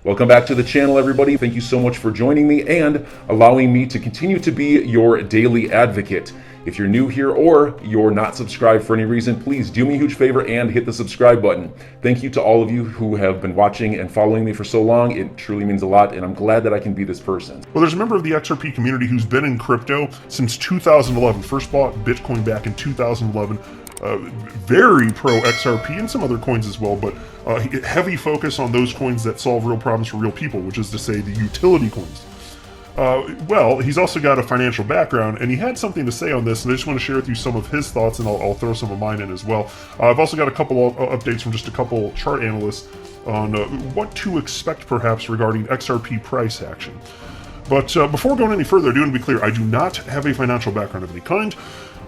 Welcome back to the channel, everybody. Thank you so much for joining me and allowing me to continue to be your daily advocate. If you're new here or you're not subscribed for any reason, please do me a huge favor and hit the subscribe button. Thank you to all of you who have been watching and following me for so long. It truly means a lot, and I'm glad that I can be this person. Well, there's a member of the XRP community who's been in crypto since 2011. First bought Bitcoin back in 2011. Very pro XRP and some other coins as well, but heavy focus on those coins that solve real problems for real people, which is to say the utility coins. Well, he's also got a financial background, and he had something to say on this, and I just want to share with you some of his thoughts, and I'll throw some of mine in as well. I've also got a couple of updates from just a couple chart analysts on what to expect perhaps regarding XRP price action. But before going any further, I do want to be clear, I do not have a financial background of any kind.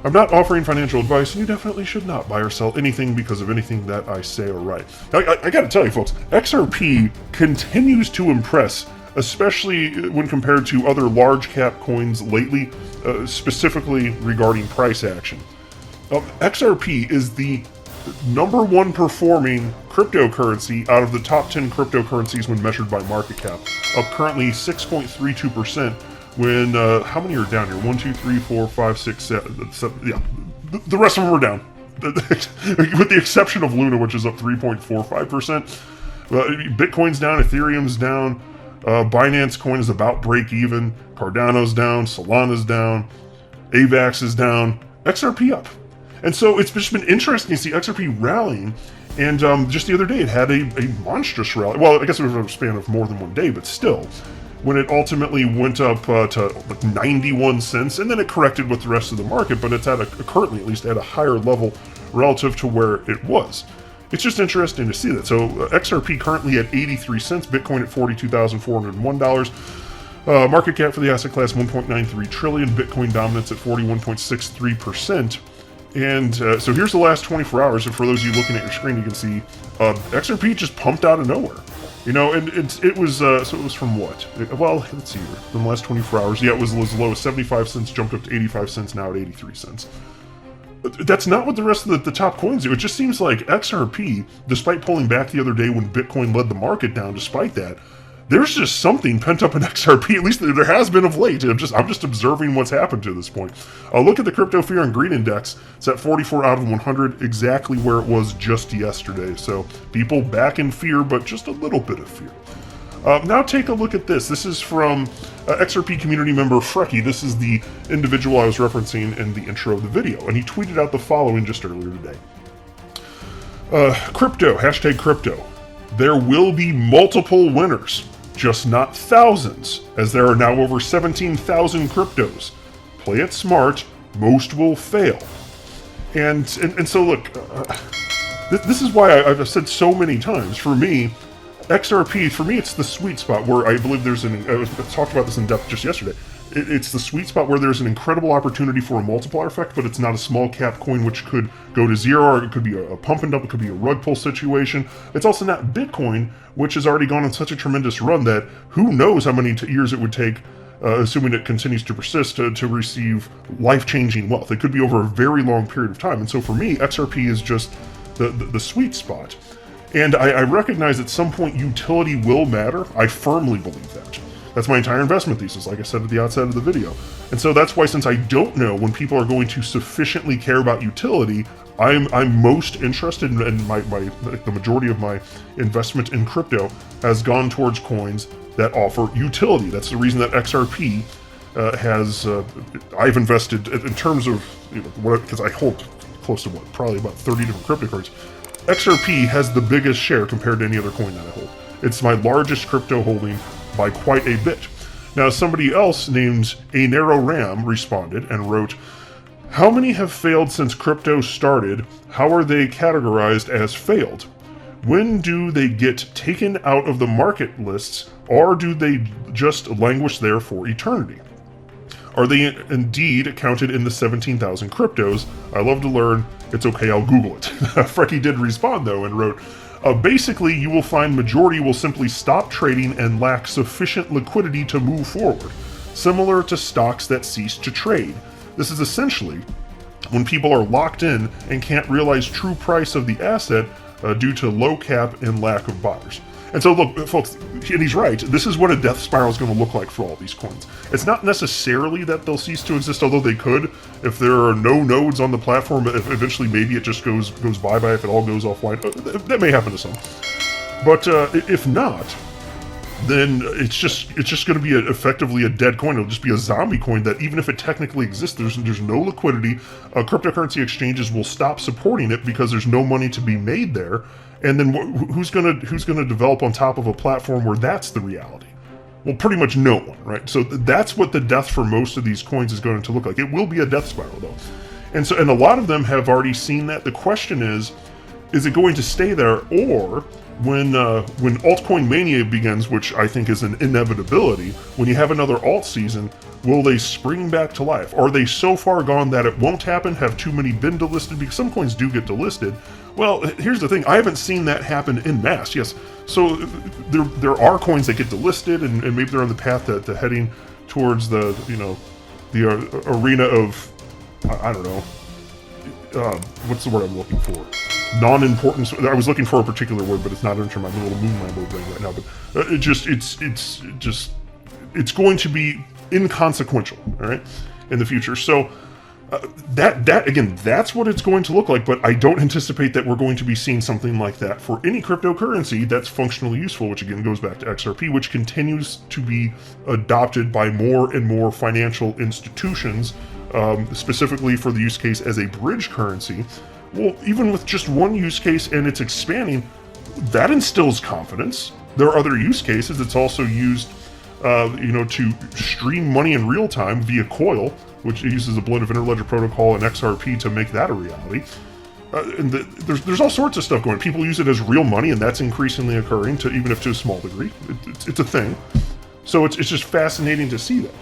I'm not offering financial advice, and you definitely should not buy or sell anything because of anything that I say or write. I gotta tell you folks, XRP continues to impress, especially when compared to other large cap coins lately, specifically regarding price action. XRP is the #1 performing cryptocurrency out of the top 10 cryptocurrencies when measured by market cap, up currently 6.32%. When, how many are down here? 1, 2, 3, 4, 5, 6, 7, yeah. The rest of them are down. With the exception of Luna, which is up 3.45%. Bitcoin's down, Ethereum's down, Binance coin is about break even, Cardano's down, Solana's down, AVAX is down, XRP up. And so it's just been interesting to see XRP rallying, and just the other day it had a monstrous rally. Well, I guess it was over a span of more than one day, but still. When it ultimately went up to like 91 cents, and then it corrected with the rest of the market, but it's at currently at least at a higher level relative to where it was. It's just interesting to see that. So XRP currently at 83 cents, Bitcoin at $42,401. Market cap for the asset class 1.93 trillion, Bitcoin dominance at 41.63%. And so here's the last 24 hours, and for those of you looking at your screen, you can see XRP just pumped out of nowhere. You know, and it was, so it was from what? Well, let's see here. In the last 24 hours, yeah, it was as low as 75 cents, jumped up to 85 cents, now at 83 cents. That's not what the rest of the top coins do. It just seems like XRP, despite pulling back the other day when Bitcoin led the market down, despite that, there's just something pent up in XRP, at least there has been of late. I'm just observing what's happened to this point. Look at the Crypto Fear and Greed Index. It's at 44 out of 100, exactly where it was just yesterday. So people back in fear, but just a little bit of fear. Now take a look at this. This is from XRP community member Frecky. This is the individual I was referencing in the intro of the video, and he tweeted out the following just earlier today. Crypto, hashtag crypto. There will be multiple winners. Just not thousands, as there are now over 17,000 cryptos. Play it smart, most will fail. And so look, this is why I've said so many times, for me, XRP, for me it's the sweet spot where I believe there's I talked about this in depth just yesterday. It's the sweet spot where there's an incredible opportunity for a multiplier effect, but it's not a small cap coin which could go to zero, or it could be a pump and dump, it could be a rug pull situation. It's also not Bitcoin, which has already gone on such a tremendous run that who knows how many years it would take, assuming it continues to persist, to receive life-changing wealth. It could be over a very long period of time. And so for me, XRP is just the sweet spot. And I recognize at some point utility will matter. I firmly believe that. That's my entire investment thesis, like I said at the outset of the video. And so that's why, since I don't know when people are going to sufficiently care about utility, I'm most interested in the majority of my investment in crypto has gone towards coins that offer utility. That's the reason that XRP I've invested in terms of, because I hold close to probably about 30 different cryptocurrencies. XRP has the biggest share compared to any other coin that I hold. It's my largest crypto holding by quite a bit. Now, somebody else named A Narrow Ram responded and wrote, "How many have failed since crypto started? How are they categorized as failed? When do they get taken out of the market lists, or do they just languish there for eternity? Are they indeed counted in the 17,000 cryptos? I love to learn. It's okay, I'll Google it." Frecky did respond though and wrote, basically, you will find majority will simply stop trading and lack sufficient liquidity to move forward, similar to stocks that cease to trade. This is essentially when people are locked in and can't realize true price of the asset due to low cap and lack of buyers. And so look, folks, and he's right, this is what a death spiral is going to look like for all these coins. It's not necessarily that they'll cease to exist, although they could. If there are no nodes on the platform, if eventually maybe it just goes bye-bye, if it all goes offline. That may happen to some. But if not, then it's just going to be effectively a dead coin. It'll just be a zombie coin that even if it technically exists, there's no liquidity. Cryptocurrency exchanges will stop supporting it because there's no money to be made there. And then who's gonna develop on top of a platform where that's the reality? Well, pretty much no one, right? So that's what the death for most of these coins is going to look like. It will be a death spiral, though, and a lot of them have already seen that. The question is it going to stay there, or when altcoin mania begins, which I think is an inevitability, when you have another alt season, will they spring back to life? Are they so far gone that it won't happen? Have too many been delisted? Because some coins do get delisted. Well, here's the thing. I haven't seen that happen en masse. Yes, so there are coins that get delisted, and maybe they're on the path to heading towards the arena of, I don't know, what's the word I'm looking for? Non-importance. I was looking for a particular word, but it's not entering my little moon Lambo brain right now. But it's going to be inconsequential, all right, in the future. So that again, that's what it's going to look like. But I don't anticipate that we're going to be seeing something like that for any cryptocurrency that's functionally useful. Which again goes back to XRP, which continues to be adopted by more and more financial institutions, specifically for the use case as a bridge currency. Well, even with just one use case and it's expanding, that instills confidence. There are other use cases. It's also used, to stream money in real time via Coil, which uses a blend of interledger protocol and XRP to make that a reality. And there's all sorts of stuff going on. People use it as real money, and that's increasingly occurring, even if to a small degree. It's a thing. So it's just fascinating to see that.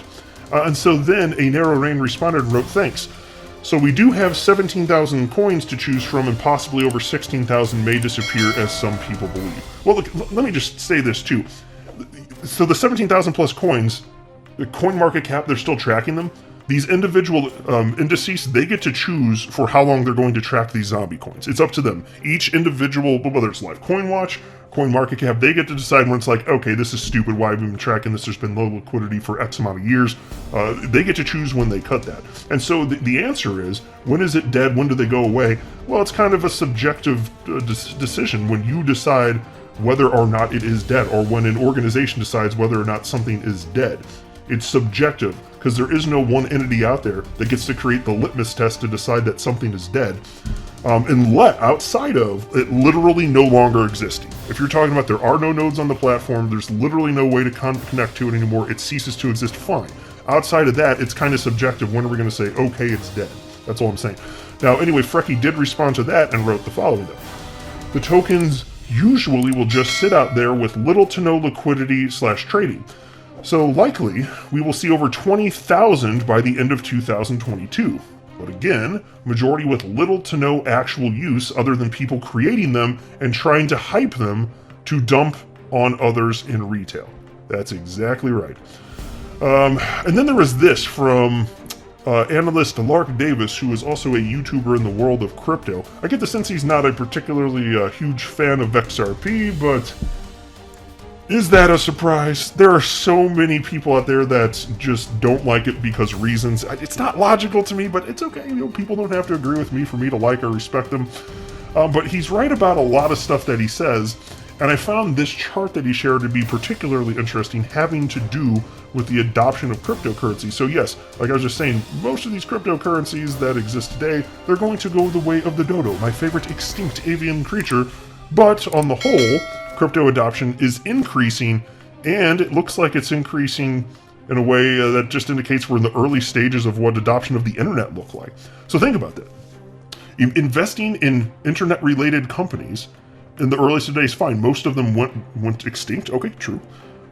And so then a Narrow Rain responded and wrote, "Thanks. So we do have 17,000 coins to choose from, and possibly over 16,000 may disappear, as some people believe." Well, look, let me just say this too. So the 17,000 plus coins, the coin market cap, they're still tracking them. These individual indices, they get to choose for how long they're going to track these zombie coins. It's up to them. Each individual, whether it's Live Coin Watch, Coin Market Cap, they get to decide when it's like, okay, this is stupid. Why have we been tracking this? There's been low liquidity for X amount of years. They get to choose when they cut that. And so the answer is, when is it dead? When do they go away? Well, it's kind of a subjective decision when you decide whether or not it is dead, or when an organization decides whether or not something is dead. It's subjective, because there is no one entity out there that gets to create the litmus test to decide that something is dead, unless outside of it literally no longer existing. If you're talking about there are no nodes on the platform, there's literally no way to connect to it anymore, it ceases to exist, fine. Outside of that, it's kind of subjective. When are we going to say, okay, it's dead? That's all I'm saying. Now, anyway, Frecky did respond to that and wrote the following though. "The tokens usually will just sit out there with little to no liquidity / trading. So likely, we will see over 20,000 by the end of 2022. But again, majority with little to no actual use other than people creating them and trying to hype them to dump on others in retail." That's exactly right. And then there was this from analyst Lark Davis, who is also a YouTuber in the world of crypto. I get the sense he's not a particularly huge fan of XRP, but is that a surprise? There are so many people out there that just don't like it because reasons. It's not logical to me, but it's okay. People don't have to agree with me for me to like or respect them. But he's right about a lot of stuff that he says. And I found this chart that he shared to be particularly interesting, having to do with the adoption of cryptocurrency. So yes, like I was just saying, most of these cryptocurrencies that exist today, they're going to go the way of the dodo, my favorite extinct avian creature. But on the whole, crypto adoption is increasing, and it looks like it's increasing in a way that just indicates we're in the early stages of what adoption of the internet look like. So think about that. Investing in internet-related companies in the earliest days, fine. Most of them went extinct. Okay, true.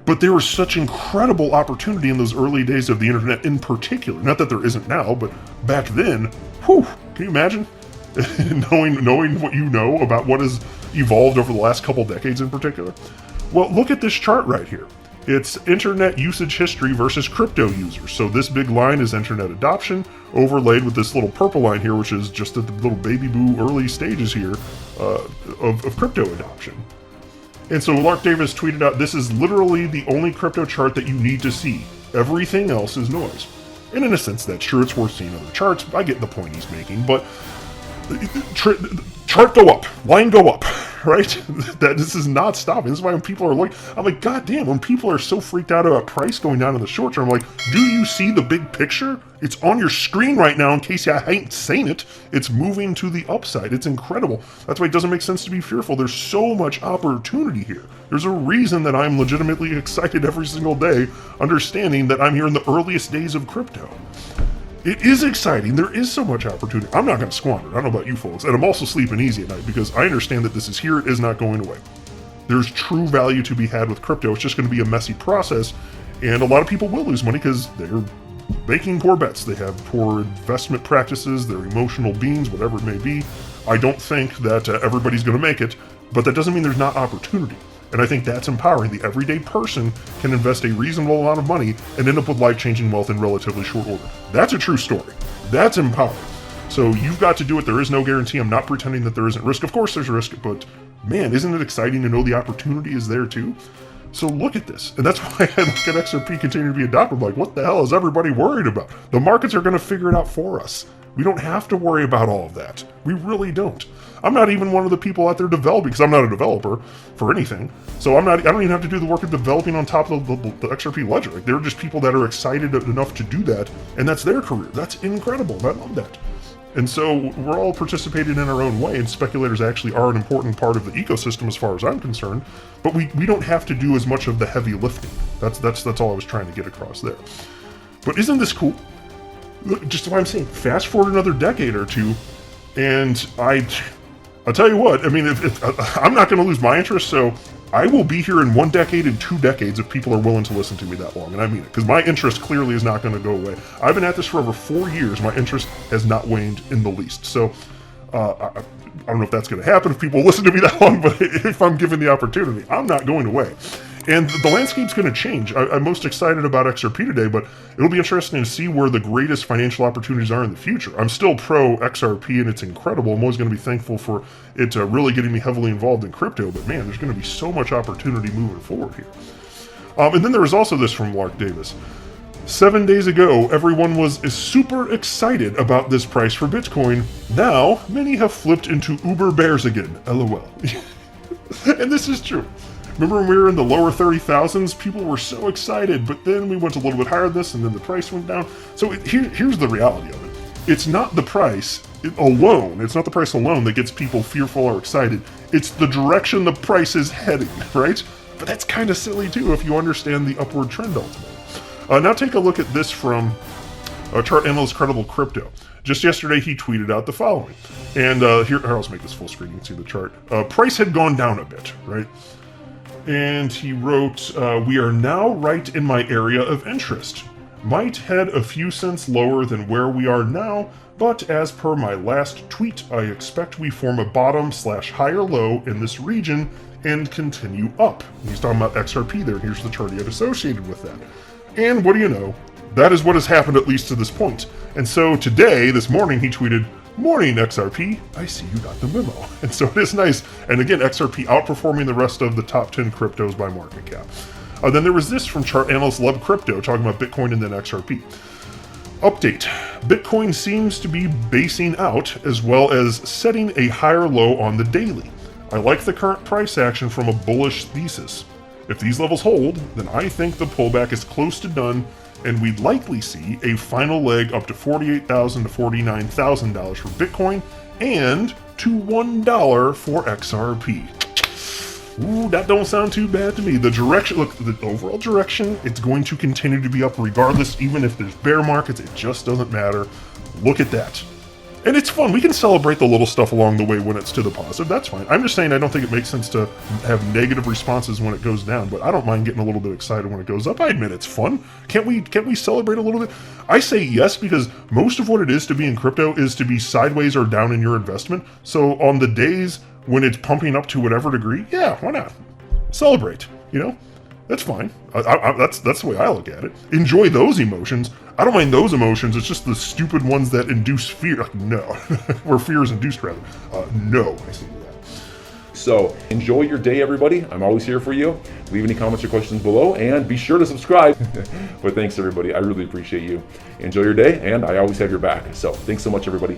But there was such incredible opportunity in those early days of the internet in particular. Not that there isn't now, but back then, whew, can you imagine? knowing what you know about what has evolved over the last couple decades in particular? Well, look at this chart right here. It's internet usage history versus crypto users. So this big line is internet adoption, overlaid with this little purple line here, which is just at the little baby boo early stages here of crypto adoption. And so Lark Davis tweeted out, "This is literally the only crypto chart that you need to see. Everything else is noise." And in a sense, that's true. It's worth seeing other charts. I get the point he's making, but chart go up, line go up, right? That this is not stopping. This is why when people are looking, I'm like, God damn, when people are so freaked out about price going down in the short term, I'm like, do you see the big picture? It's on your screen right now in case you ain't seen it. It's moving to the upside. It's incredible. That's why it doesn't make sense to be fearful. There's so much opportunity here. There's a reason that I'm legitimately excited every single day, understanding that I'm here in the earliest days of crypto. It is exciting. There is so much opportunity. I'm not going to squander it. I don't know about you folks. And I'm also sleeping easy at night because I understand that this is here. It is not going away. There's true value to be had with crypto. It's just going to be a messy process. And a lot of people will lose money because they're making poor bets. They have poor investment practices. They're emotional beings, whatever it may be. I don't think that everybody's going to make it, but that doesn't mean there's not opportunity. And I think that's empowering. The everyday person can invest a reasonable amount of money and end up with life-changing wealth in relatively short order. That's a true story. That's empowering. So you've got to do it. There is no guarantee. I'm not pretending that there isn't risk. Of course there's risk, but man, isn't it exciting to know the opportunity is there too? So look at this. And that's why I look at XRP continue to be adopted. I'm like, what the hell is everybody worried about? The markets are going to figure it out for us. We don't have to worry about all of that. We really don't. I'm not even one of the people out there developing, because I'm not a developer for anything. So I don't even have to do the work of developing on top of the XRP ledger. Like, they're just people that are excited enough to do that, and that's their career. That's incredible. I love that. And so we're all participating in our own way, and speculators actually are an important part of the ecosystem as far as I'm concerned. But we don't have to do as much of the heavy lifting. That's all I was trying to get across there. But isn't this cool? Just what I'm saying, fast forward another decade or two, and I'll tell you what, I mean, if I'm not going to lose my interest, so I will be here in 1 decade and 2 decades if people are willing to listen to me that long, and I mean it, because my interest clearly is not going to go away. I've been at this for over 4 years. My interest has not waned in the least. So I don't know if that's going to happen if people listen to me that long, but if I'm given the opportunity, I'm not going away. And the landscape's going to change. I'm most excited about XRP today, but it'll be interesting to see where the greatest financial opportunities are in the future. I'm still pro XRP, and it's incredible. I'm always going to be thankful for it really getting me heavily involved in crypto, but man, there's going to be so much opportunity moving forward here. And then there was also this from Lark Davis. 7 days ago, everyone was super excited about this price for Bitcoin. Now, many have flipped into uber bears again, LOL. And this is true. Remember when we were in the lower 30,000s? People were so excited, but then we went a little bit higher than this, and then the price went down. So here's the reality of it. It's not the price alone. It's not the price alone that gets people fearful or excited. It's the direction the price is heading, right? But that's kind of silly too if you understand the upward trend ultimately. Now take a look at this from chart analyst Credible Crypto. Just yesterday, he tweeted out the following. And here, I'll make this full screen. You can see the chart. Price had gone down a bit, right? And he wrote, we are now right in my area of interest. Might head a few cents lower than where we are now, but as per my last tweet, I expect we form a bottom/higher low in this region and continue up. And he's talking about XRP there, and here's the chart he had associated with that. And what do you know? That is what has happened at least to this point. And so today, this morning, he tweeted, "Morning, XRP. I see you got the memo." And so it is nice. And again, XRP outperforming the rest of the top 10 cryptos by market cap. Then there was this from chart analyst Love Crypto talking about Bitcoin and then XRP. Update. Bitcoin seems to be basing out as well as setting a higher low on the daily. I like the current price action from a bullish thesis. If these levels hold, then I think the pullback is close to done, and we'd likely see a final leg up to $48,000 to $49,000 for Bitcoin and to $1 for XRP. Ooh, that don't sound too bad to me. The direction, look, the overall direction, it's going to continue to be up regardless, even if there's bear markets, it just doesn't matter. Look at that. And it's fun. We can celebrate the little stuff along the way when it's to the positive. That's fine. I'm just saying I don't think it makes sense to have negative responses when it goes down, but I don't mind getting a little bit excited when it goes up. I admit it's fun. Can't we celebrate a little bit? I say yes because most of what it is to be in crypto is to be sideways or down in your investment. So on the days when it's pumping up to whatever degree, yeah, why not? Celebrate, you know? That's fine. That's the way I look at it. Enjoy those emotions. I don't mind those emotions. It's just the stupid ones that induce fear. No, where fear is induced, rather. No, I see that. So enjoy your day, everybody. I'm always here for you. Leave any comments or questions below, and be sure to subscribe. But thanks, everybody. I really appreciate you. Enjoy your day, and I always have your back. So thanks so much, everybody.